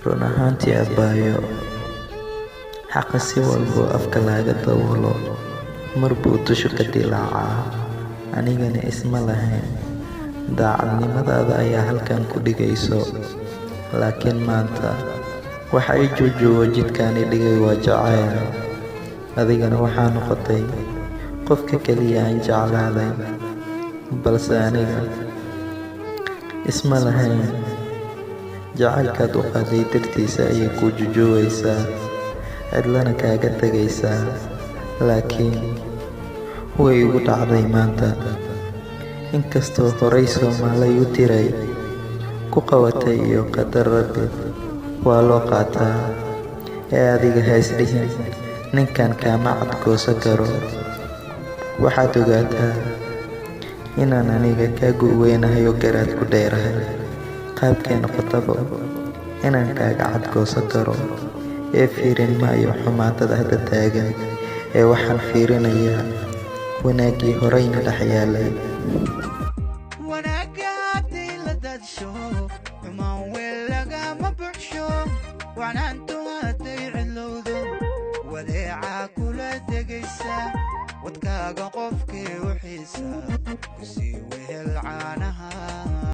run ahaantii abbaayo, xaqa si walbo afka laga daboolo mar buu dusha ka dilaacaa. Anigana isma lahayn daacadnimadaada ayaa halkan ku dhigayso, laakiin maanta waxa ay joojo jidkaani dhigay waa jacayl. Adigana waxaa noqotay qofka kaliya aan jeclaaday, balse aniga isma lahayn jacaylkaad u qaaday dartiisa ayay ku jujoobaysaa, cidlana kaaga tegaysaa. Laakiin way igu dhacday maanta, inkastoo horay Soomaalay u tiray ku qabatay iyo qadar Rabbi waa loo qaataa. Ee adiga ha isdhihin ninkan kaama cadkoosan karo. Waxaad ogaataa inaan aniga kaaga weynahay oo garaad ku dheerahay, qaabkay noqotaba inaan kaaga cadkoosan karo. Ee fiirin maayo xumaatada hadda taagan, ee waxaan fiirinayaa wanaaggii horayna dhex yaalay. wadkaaga qofkii u xiisa ku sii wehel caanaha.